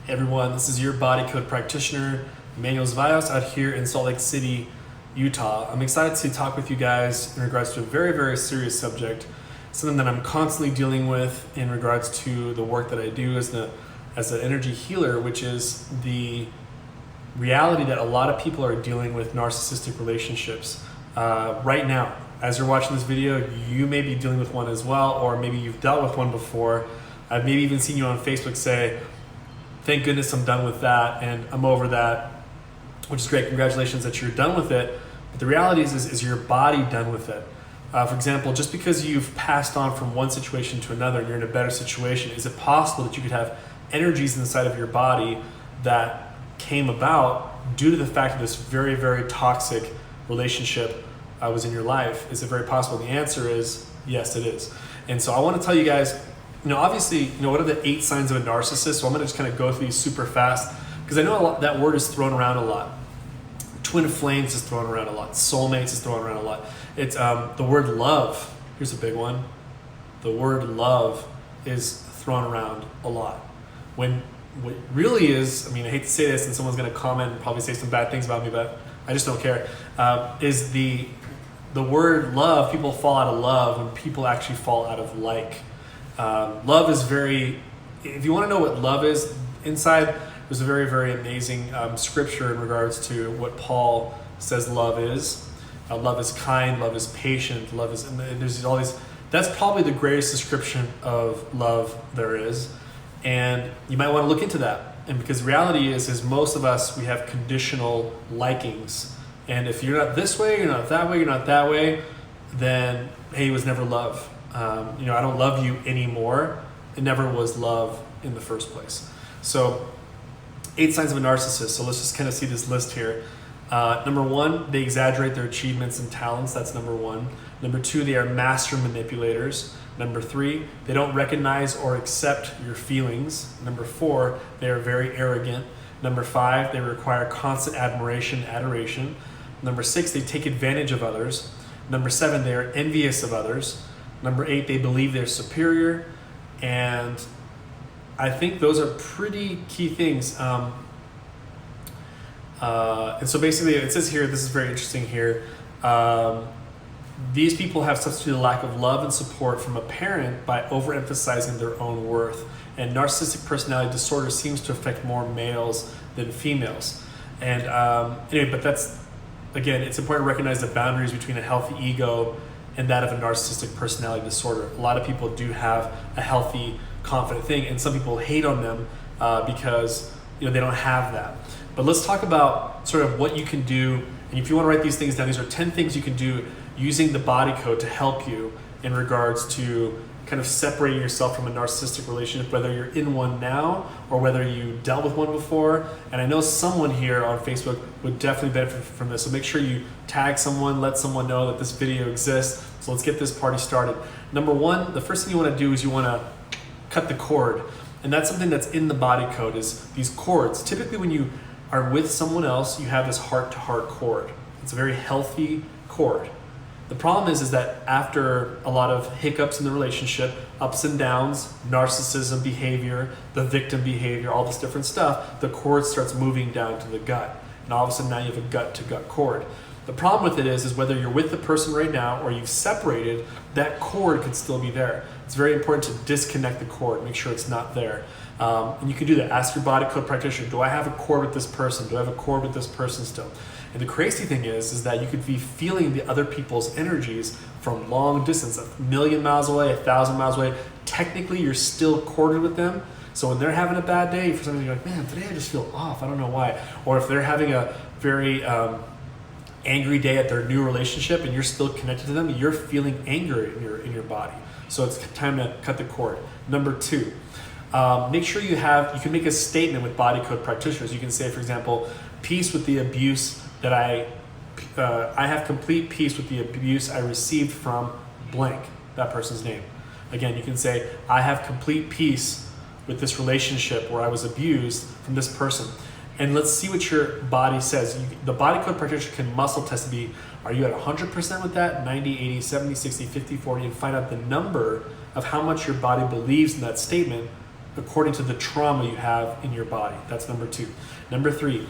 Everyone, this is your body code practitioner, N.A.R.C.I.S.S.I.S.T, out here in Salt Lake City, Utah. I'm excited to talk with you guys in regards to a very, very serious subject, something that I'm constantly dealing with in regards to the work that I do as an energy healer, which is the reality that a lot of people are dealing with narcissistic relationships. Right now, as you're watching this video, you may be dealing with one as well, or maybe you've dealt with one before. I've maybe even seen you on Facebook say, thank goodness I'm done with that and I'm over that, which is great. Congratulations that you're done with it. But the reality is your body done with it? For example, just because you've passed on from one situation to another and you're in a better situation, is it possible that you could have energies inside of your body that came about due to the fact that this very, very toxic relationship was in your life? Is it very possible? The answer is yes, it is. And so I want to tell you guys, obviously, what are the 8 signs of a narcissist? So I'm going to just kind of go through these super fast because I know that word is thrown around a lot. Twin flames is thrown around a lot. Soulmates is thrown around a lot. It's the word love. Here's a big one. The word love is thrown around a lot. When what really is, I hate to say this and someone's going to comment and probably say some bad things about me, but I just don't care, is the word love. People fall out of love when people actually fall out of like. Love is very, if you want to know what love is, inside there's a very, very amazing scripture in regards to what Paul says love is. Love is kind, love is patient, love is, and there's all these, that's probably the greatest description of love there is. And you might want to look into that. And because the reality is most of us, we have conditional likings. And if you're not this way, you're not that way, you're not that way, then hey, it was never love. I don't love you anymore. It never was love in the first place. So 8 signs of a narcissist. So let's just kind of see this list here. Number 1, they exaggerate their achievements and talents. That's number 1. Number 2, they are master manipulators. Number 3, they don't recognize or accept your feelings. Number 4, they are very arrogant. Number 5, they require constant admiration, adoration. Number 6, they take advantage of others. Number 7, they are envious of others. Number 8, they believe they're superior. And I think those are pretty key things. And so basically it says here, this is very interesting here. These people have substituted a lack of love and support from a parent by overemphasizing their own worth. And narcissistic personality disorder seems to affect more males than females. And anyway, but that's, again, it's important to recognize the boundaries between a healthy ego and that of a narcissistic personality disorder. A lot of people do have a healthy, confident thing, and some people hate on them because they don't have that. But let's talk about sort of what you can do. And if you want to write these things down, these are 10 things you can do using the body code to help you in regards to kind of separating yourself from a narcissistic relationship, whether you're in one now or whether you dealt with one before. And I know someone here on Facebook would definitely benefit from this. So make sure you tag someone, let someone know that this video exists. So let's get this party started. Number 1, the first thing you want to do is you want to cut the cord. And that's something that's in the body code, is these cords. Typically when you are with someone else, you have this heart-to-heart cord. It's a very healthy cord. The problem is that after a lot of hiccups in the relationship, ups and downs, narcissism behavior, the victim behavior, all this different stuff, the cord starts moving down to the gut. And all of a sudden now you have a gut-to-gut cord. The problem with it is whether you're with the person right now or you've separated, that cord could still be there. It's very important to disconnect the cord, make sure it's not there. And you can do that. Ask your body code practitioner, do I have a cord with this person? Do I have a cord with this person still? And the crazy thing is that you could be feeling the other people's energies from long distance, 1,000,000 miles away, 1,000 miles away. Technically, you're still corded with them. So when they're having a bad day, for some reason you're like, man, today I just feel off. I don't know why. Or if they're having a very angry day at their new relationship and you're still connected to them, you're feeling anger in your body. So it's time to cut the cord. Number 2, make sure you can make a statement with body code practitioners. You can say, for example, peace with the abuse that I have complete peace with the abuse I received from blank, that person's name. Again, you can say, I have complete peace with this relationship where I was abused from this person. And let's see what your body says. The body code practitioner can muscle test to be, are you at 100% with that, 90, 80, 70, 60, 50, 40, and find out the number of how much your body believes in that statement according to the trauma you have in your body. That's number 2. Number 3,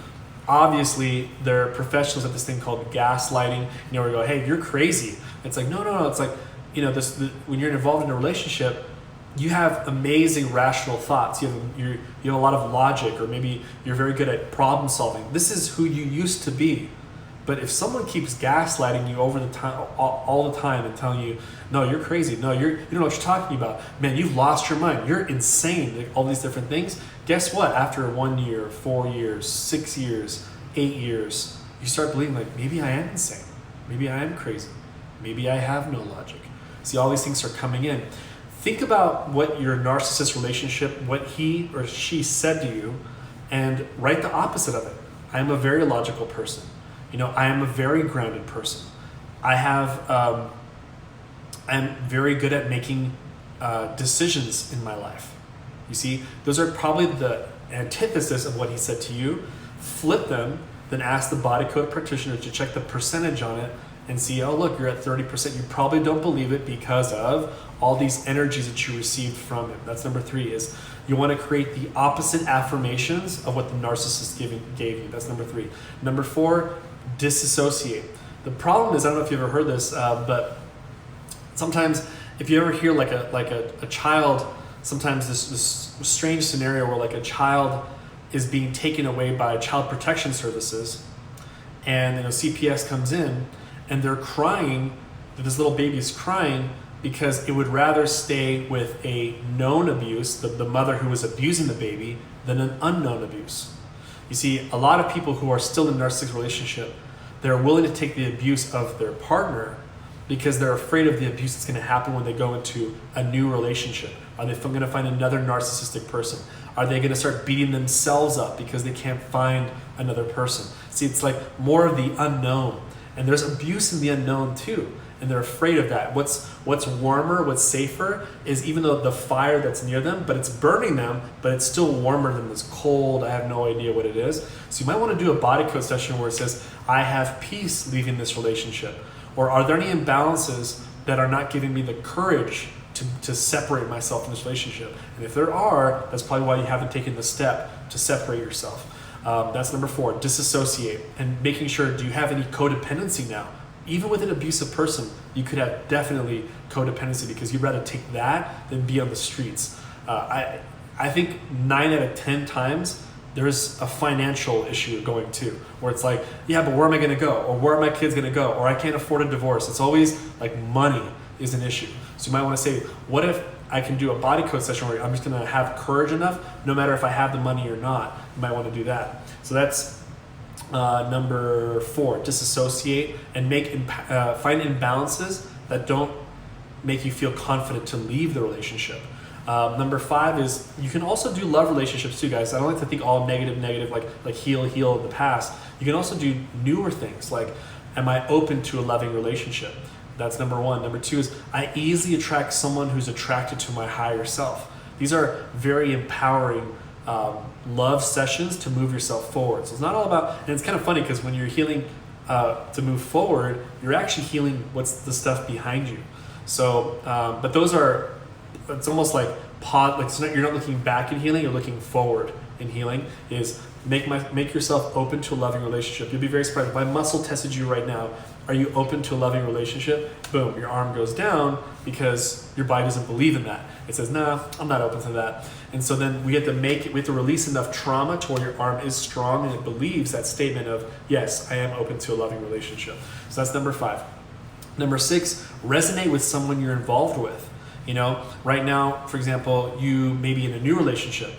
obviously there are professionals at this thing called gaslighting. We go, hey, you're crazy. It's like, no. It's like, when you're involved in a relationship, you have amazing rational thoughts. You have a lot of logic, or maybe you're very good at problem solving. This is who you used to be. But if someone keeps gaslighting you over the time, all the time, and telling you, no, you're crazy, no, you don't know what you're talking about, man, you've lost your mind, you're insane, like all these different things. Guess what? After 1 year, 4 years, 6 years, 8 years, you start believing, like, maybe I am insane, maybe I am crazy, maybe I have no logic. See, all these things are coming in. Think about what your narcissist relationship, what he or she said to you, and write the opposite of it. I am a very logical person. I am a very grounded person. I'm very good at making decisions in my life. You see, those are probably the antithesis of what he said to you. Flip them, then ask the body code practitioner to check the percentage on it and see, oh, look, you're at 30%. You probably don't believe it because of all these energies that you received from him. That's number 3, is you want to create the opposite affirmations of what the narcissist gave you. That's number 3. Number 4, disassociate. The problem is, I don't know if you've ever heard this, but sometimes if you ever hear like a child, sometimes this strange scenario where like a child is being taken away by Child Protection Services, and CPS comes in and they're crying, this little baby is crying because it would rather stay with a known abuse, the mother who was abusing the baby, than an unknown abuse. You see, a lot of people who are still in a narcissistic relationship, they're willing to take the abuse of their partner because they're afraid of the abuse that's going to happen when they go into a new relationship. Are they going to find another narcissistic person? Are they going to start beating themselves up because they can't find another person? See, it's like more of the unknown. And there's abuse in the unknown too. And they're afraid of that. What's warmer, what's safer is, even though the fire that's near them, but it's burning them, but it's still warmer than this cold, I have no idea what it is. So you might want to do a body code session where it says, I have peace leaving this relationship. Or are there any imbalances that are not giving me the courage to separate myself from this relationship? And if there are, that's probably why you haven't taken the step to separate yourself. That's number 4, disassociate. And making sure, do you have any codependency now? Even with an abusive person, you could have definitely codependency because you'd rather take that than be on the streets. I think 9 out of 10 times there's a financial issue going too, where it's like, yeah, but where am I going to go? Or where are my kids going to go? Or I can't afford a divorce. It's always like money is an issue. So you might want to say, what if I can do a body code session where I'm just going to have courage enough, no matter if I have the money or not? You might want to do that. So that's number 4, disassociate and find imbalances that don't make you feel confident to leave the relationship. Number 5 is, you can also do love relationships too, guys. I don't like to think all negative, like heal the past. You can also do newer things, like, am I open to a loving relationship? That's number 1. Number 2 is, I easily attract someone who's attracted to my higher self. These are very empowering love sessions to move yourself forward. So it's not all about, and it's kind of funny because when you're healing to move forward, you're actually healing what's the stuff behind you. So, but those are, it's almost like you're not looking back in healing, you're looking forward in healing. Is make yourself open to a loving relationship. You'll be very surprised. If I muscle tested you right now, are you open to a loving relationship? Boom, your arm goes down because your body doesn't believe in that. It says, nah, I'm not open to that. And so then we have to release enough trauma to where your arm is strong and it believes that statement of, yes, I am open to a loving relationship. So that's number 5. Number 6, resonate with someone you're involved with. Right now, for example, you may be in a new relationship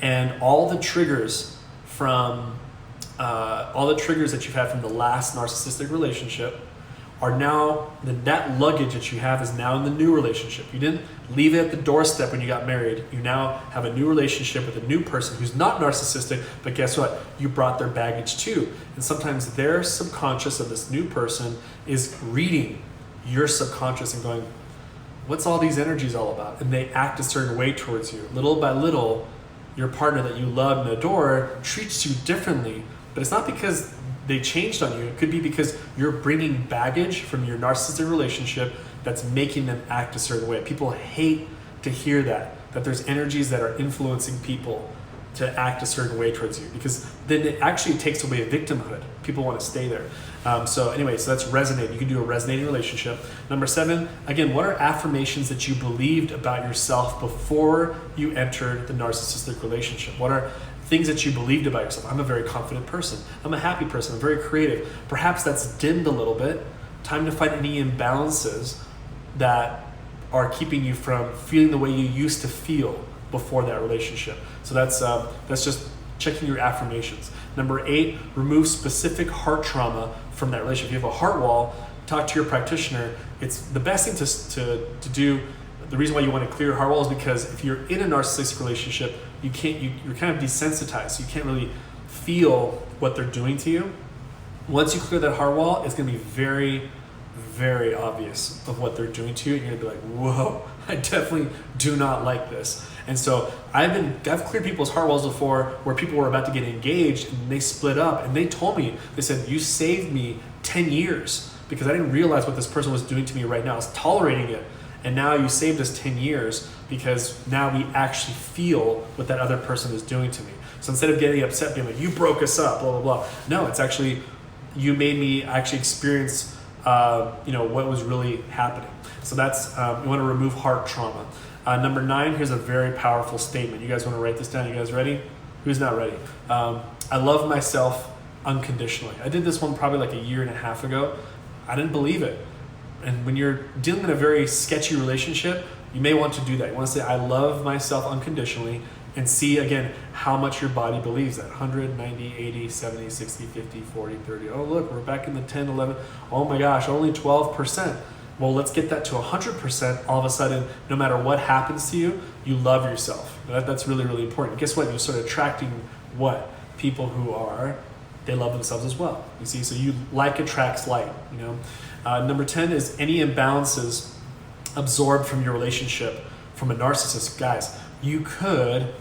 and all the triggers that you've had from the last narcissistic relationship are now, that luggage that you have is now in the new relationship. You didn't leave it at the doorstep when you got married. You now have a new relationship with a new person who's not narcissistic, but guess what? You brought their baggage too. And sometimes their subconscious of this new person is reading your subconscious and going, what's all these energies all about? And they act a certain way towards you. Little by little, your partner that you love and adore treats you differently, but it's not because they changed on you. It could be because you're bringing baggage from your narcissistic relationship that's making them act a certain way. People hate to hear that that there's energies that are influencing people to act a certain way towards you, because then it actually takes away a victimhood. People want to stay there. So that's resonate. You can do a resonating relationship. Number 7, again, what are affirmations that you believed about yourself before you entered the narcissistic relationship? What are things that you believed about yourself? I'm a very confident person. I'm a happy person. I'm very creative. Perhaps that's dimmed a little bit. Time to find any imbalances that are keeping you from feeling the way you used to feel before that relationship. So that's just checking your affirmations. Number 8, remove specific heart trauma from that relationship. If you have a heart wall, talk to your practitioner. It's the best thing to do. The reason why you want to clear your heart wall is because if you're in a narcissistic relationship, you're kind of desensitized. So you can't really feel what they're doing to you. Once you clear that heart wall, it's going to be very, very obvious of what they're doing to you. And you're going to be like, whoa, I definitely do not like this. And so I've cleared people's heart walls before where people were about to get engaged and they split up, and they told me, they said, you saved me 10 years because I didn't realize what this person was doing to me right now. I was tolerating it. And now you saved us 10 years because now we actually feel what that other person is doing to me. So instead of getting upset, being like, you broke us up, blah, blah, blah. No, it's actually, you made me actually experience what was really happening. So that's, you want to remove heart trauma. Number 9, here's a very powerful statement. You guys want to write this down? You guys ready? Who's not ready? I love myself unconditionally. I did this one probably like a year and a half ago. I didn't believe it. And when you're dealing in a very sketchy relationship, you may want to do that. You want to say, I love myself unconditionally, and see again how much your body believes that. 100, 90, 80, 70, 60, 50, 40, 30. Oh, look, we're back in the 10, 11. Oh my gosh, only 12%. Well, let's get that to 100%. All of a sudden, no matter what happens to you, you love yourself. That's really, really important. Guess what? You start attracting what? People who they love themselves as well. You see, so you like attracts like, Number 10 is any imbalances absorbed from your relationship from a narcissist. Guys, you could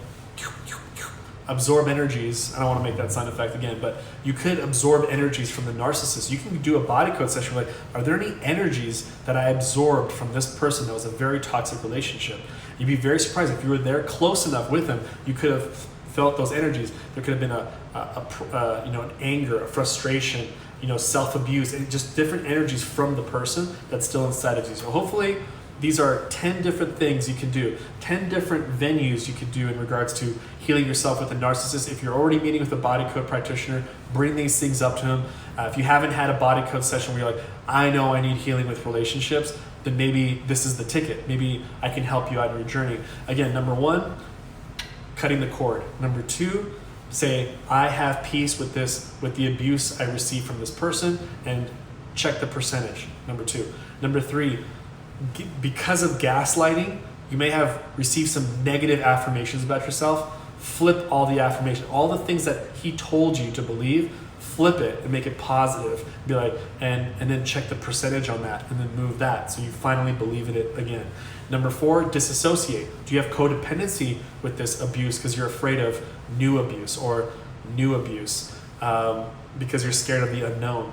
absorb energies. I don't want to make that sound effect again, but you could absorb energies from the narcissist. You can do a body code session like, are there any energies that I absorbed from this person that was a very toxic relationship? You'd be very surprised if you were there close enough with them, you could have felt those energies. There could have been an anger, a frustration, self-abuse, and just different energies from the person that's still inside of you. So hopefully these are 10 different things you can do, 10 different venues you could do in regards to healing yourself with a narcissist. If you're already meeting with a body code practitioner, bring these things up to him. If you haven't had a body code session where you're like, I know I need healing with relationships, then maybe this is the ticket. Maybe I can help you out in your journey. Again, number 1, cutting the cord. Number 2, say, I have peace with the abuse I received from this person, and check the percentage. Number 2. Number 3, because of gaslighting, you may have received some negative affirmations about yourself. Flip all the affirmation, all the things that he told you to believe, flip it and make it positive. Be like, and then check the percentage on that, and then move that so you finally believe in it again. Number 4, disassociate. Do you have codependency with this abuse because you're afraid of new abuse or new abuse because you're scared of the unknown?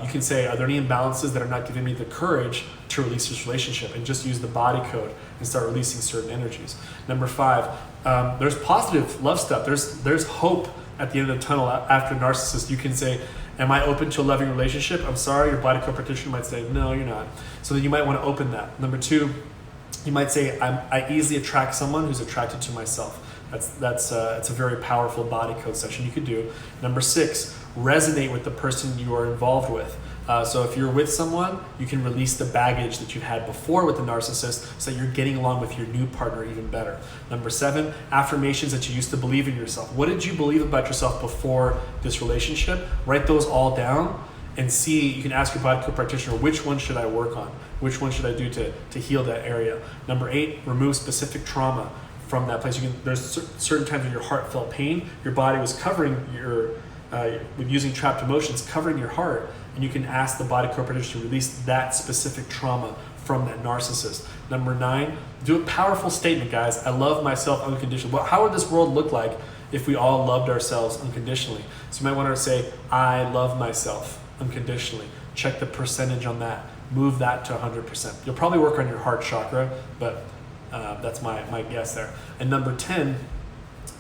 You can say, are there any imbalances that are not giving me the courage to release this relationship, and just use the body code and start releasing certain energies. Number 5, there's positive love stuff. There's hope at the end of the tunnel after narcissist. You can say, am I open to a loving relationship? I'm sorry, your body code practitioner might say, no, you're not. So then you might want to open that. Number 2, you might say, I easily attract someone who's attracted to myself. It's a very powerful body code session you could do. Number 6, resonate with the person you are involved with. So if you're with someone, you can release the baggage that you had before with the narcissist so that you're getting along with your new partner even better. Number 7, affirmations that you used to believe in yourself. What did you believe about yourself before this relationship? Write those all down and see, you can ask your body code practitioner, which one should I work on? Which one should I do to heal that area? Number 8, remove specific trauma from that place. There's certain times when your heart felt pain, your body was covering with using trapped emotions, covering your heart, and you can ask the body code practitioner to release that specific trauma from that narcissist. Number 9, do a powerful statement, guys. I love myself unconditionally. Well, how would this world look like if we all loved ourselves unconditionally? So you might want to say, I love myself unconditionally. Check the percentage on that. Move that to 100%. You'll probably work on your heart chakra, but That's my guess there. And number 10,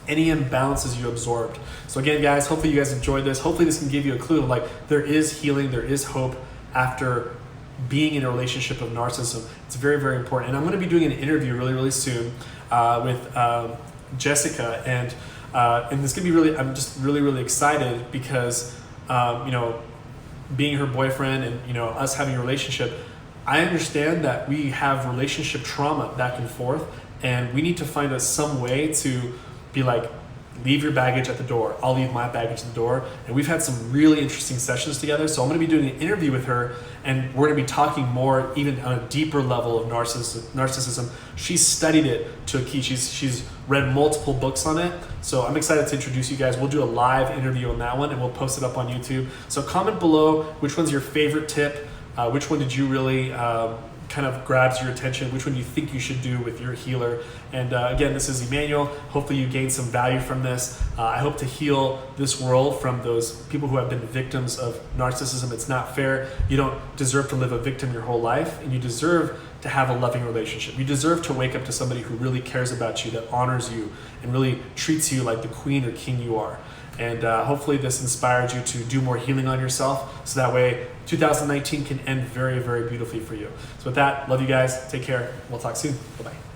any imbalances you absorbed. So again, guys, hopefully you guys enjoyed this. Hopefully this can give you a clue of like, there is healing, there is hope after being in a relationship of narcissism. It's very, very important. And I'm going to be doing an interview really, really soon with Jessica, and it's going to be really, I'm just really, really excited because, you know, being her boyfriend and, you know, us having a relationship, I understand that we have relationship trauma back and forth, and we need to find some way to be like, leave your baggage at the door. I'll leave my baggage at the door. And we've had some really interesting sessions together. So I'm going to be doing an interview with her, and we're going to be talking more, even on a deeper level of narcissism. She's studied it to a key. She's read multiple books on it. So I'm excited to introduce you guys. We'll do a live interview on that one, and we'll post it up on YouTube. So comment below which one's your favorite tip. Which one did you really kind of grabs your attention? Which one do you think you should do with your healer? And again, this is Emmanuel. Hopefully you gained some value from this. I hope to heal this world from those people who have been victims of narcissism. It's not fair. You don't deserve to live a victim your whole life, and you deserve to have a loving relationship. You deserve to wake up to somebody who really cares about you, that honors you, and really treats you like the queen or king you are. And hopefully this inspired you to do more healing on yourself, so that way 2019 can end very, very beautifully for you. So with that, love you guys. Take care. We'll talk soon. Bye-bye.